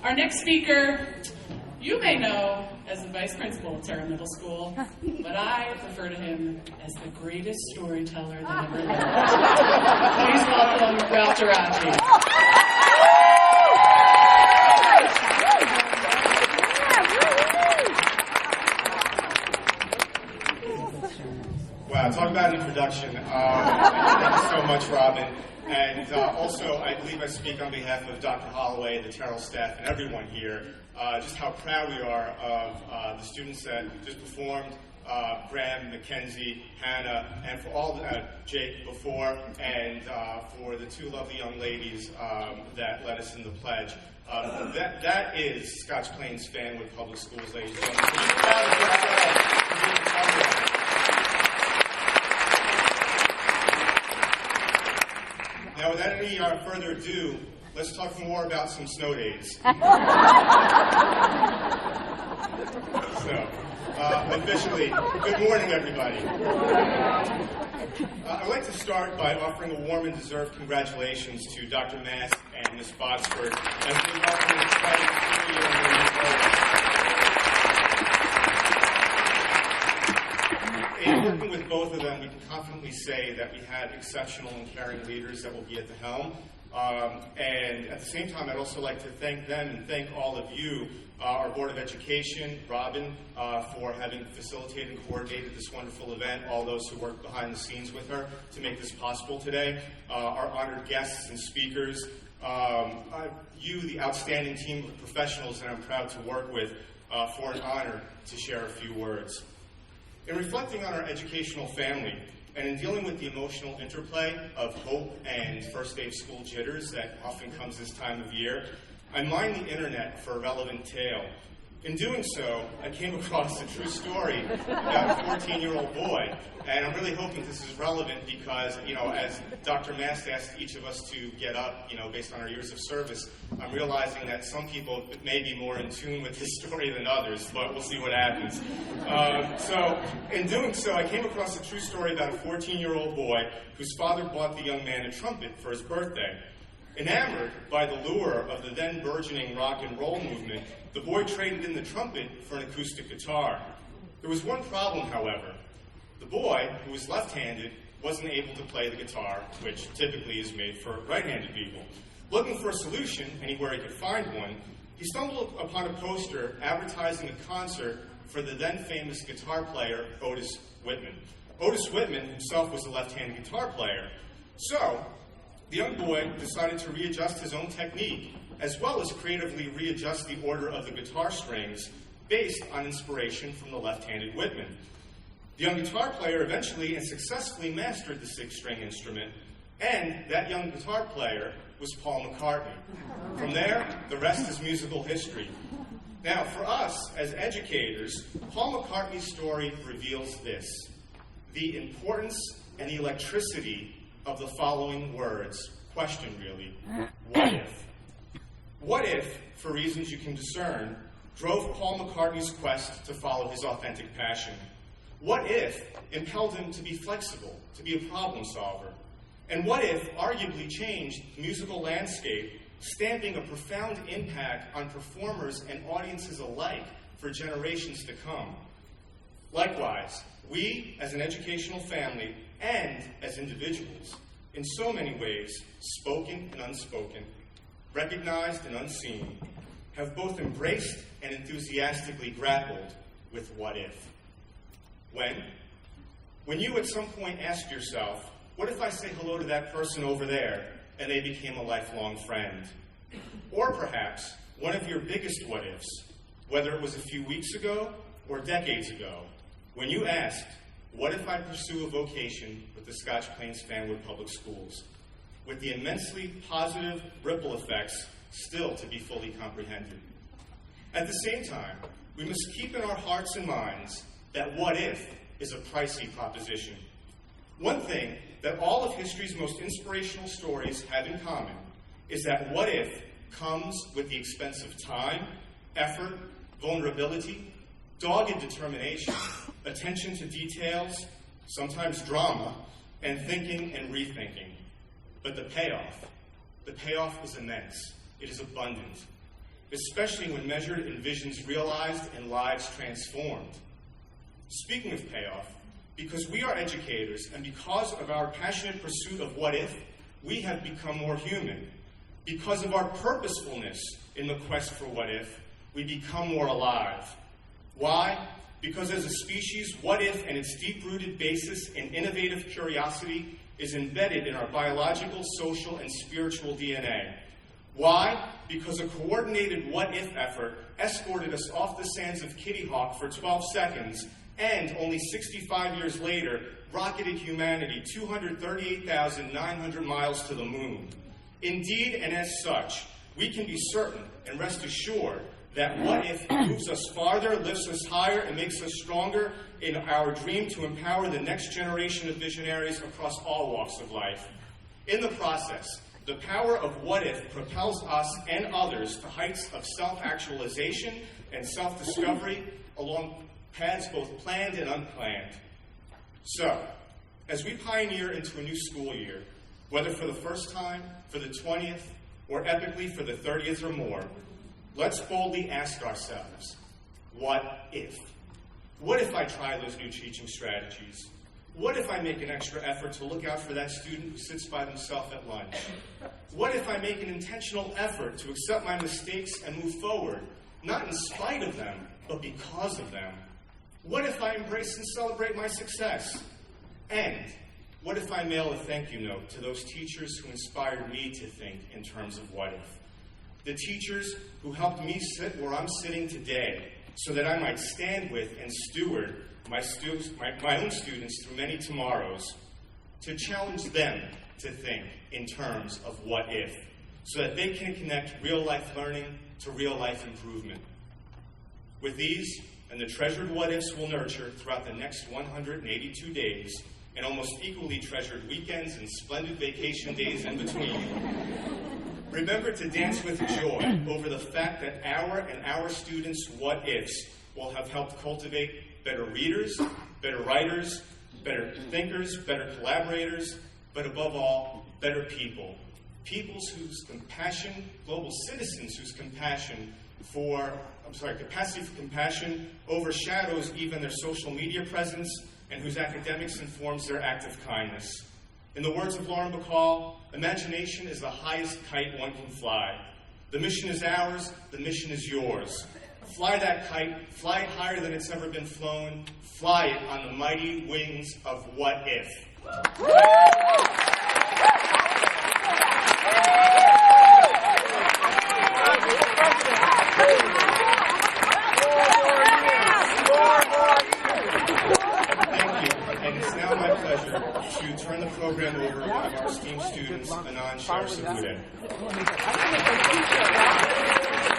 Our next speaker, you may know as the vice principal of Terra Middle School, but I refer to him as the greatest storyteller that ever lived. Please welcome Ralph Geraci. Wow, talk about an introduction. Thank you so much, Robin. And also, I believe I speak on behalf of Dr. Holloway, the Terrell staff, and everyone here, just how proud we are of the students that just performed, Graham, Mackenzie, Hannah, and for all Jake before, and for the two lovely young ladies that led us in the pledge. That is Scotch Plains Fanwood Public Schools, ladies and gentlemen. Now, without any further ado, let's talk more about some snow days. Officially, good morning, everybody. I'd like to start by offering a warm and deserved congratulations to Dr. Mast and Ms. Botsford as we welcome an exciting school year in the In working with both of them, we can confidently say that we had exceptional and caring leaders that will be at the helm. And at the same time, I'd also like to thank them and thank all of you, our Board of Education, Robin, for having facilitated and coordinated this wonderful event, all those who worked behind the scenes with her to make this possible today, our honored guests and speakers, you, the outstanding team of professionals that I'm proud to work with, for an honor to share a few words. In reflecting on our educational family, and in dealing with the emotional interplay of hope and first day of school jitters that often comes this time of year, I mined the internet for a relevant tale. In doing so, I came across a true story about a 14-year-old boy, and I'm really hoping this is relevant because, as Dr. Mast asked each of us to get up, based on our years of service, I'm realizing that some people may be more in tune with this story than others, but we'll see what happens. So, in doing so, I came across a true story about a 14-year-old boy whose father bought the young man a trumpet for his birthday. Enamored by the lure of the then burgeoning rock and roll movement, the boy traded in the trumpet for an acoustic guitar. There was one problem, however. The boy, who was left-handed, wasn't able to play the guitar, which typically is made for right-handed people. Looking for a solution anywhere he could find one, he stumbled upon a poster advertising a concert for the then famous guitar player, Otis Whitman. Otis Whitman himself was a left-handed guitar player. So, the young boy decided to readjust his own technique, as well as creatively readjust the order of the guitar strings based on inspiration from the left-handed Whitman. The young guitar player eventually and successfully mastered the six-string instrument, and that young guitar player was Paul McCartney. From there, the rest is musical history. Now, for us as educators, Paul McCartney's story reveals this: the importance and the electricity of the following words. Question, really. What if? What if, for reasons you can discern, drove Paul McCartney's quest to follow his authentic passion? What if impelled him to be flexible, to be a problem solver? And what if arguably changed the musical landscape, stamping a profound impact on performers and audiences alike for generations to come? Likewise, we, as an educational family, and as individuals, in so many ways, spoken and unspoken, recognized and unseen, have both embraced and enthusiastically grappled with what if. When you at some point ask yourself, what if I say hello to that person over there and they became a lifelong friend? Or perhaps one of your biggest what ifs, whether it was a few weeks ago or decades ago, when you asked, what if I pursue a vocation with the Scotch Plains Fanwood Public Schools, with the immensely positive ripple effects still to be fully comprehended? At the same time, we must keep in our hearts and minds that what if is a pricey proposition. One thing that all of history's most inspirational stories have in common is that what if comes with the expense of time, effort, vulnerability, dogged determination, attention to details, sometimes drama, and thinking and rethinking. But the payoff is immense. It is abundant. especially when measured in visions realized and lives transformed. Speaking of payoff, because we are educators and because of our passionate pursuit of what if, we have become more human. Because of our purposefulness in the quest for what if, we become more alive. Why? Because as a species, what if and its deep-rooted basis in innovative curiosity is embedded in our biological, social, and spiritual DNA. Why? Because a coordinated what-if effort escorted us off the sands of Kitty Hawk for 12 seconds and, only 65 years later, rocketed humanity 238,900 miles to the moon. Indeed, and as such, we can be certain and rest assured that what if moves us farther, lifts us higher, and makes us stronger in our dream to empower the next generation of visionaries across all walks of life. In the process, the power of what if propels us and others to heights of self-actualization and self-discovery along paths both planned and unplanned. So, as we pioneer into a new school year, whether for the first time, for the 20th, or epically for the 30th or more, let's boldly ask ourselves, what if? What if I try those new teaching strategies? What if I make an extra effort to look out for that student who sits by themselves at lunch? What if I make an intentional effort to accept my mistakes and move forward, not in spite of them, but because of them? What if I embrace and celebrate my success? And what if I mail a thank you note to those teachers who inspired me to think in terms of what if? The teachers who helped me sit where I'm sitting today so that I might stand with and steward my own students through many tomorrows, to challenge them to think in terms of what if, so that they can connect real-life learning to real-life improvement. With these and the treasured what-ifs we'll nurture throughout the next 182 days, and almost equally treasured weekends and splendid vacation days in between, remember to dance with joy over the fact that our students' what-ifs will have helped cultivate better readers, better writers, better thinkers, better collaborators, but above all, better people. Peoples whose compassion, global citizens whose capacity for compassion overshadows even their social media presence and whose academics informs their act of kindness. In the words of Lauren Bacall, imagination is the highest kite one can fly. The mission is ours, the mission is yours. Fly that kite, fly it higher than it's ever been flown, fly it on the mighty wings of what if. To turn the program over to one of our esteemed students, Anand Sharasabudin.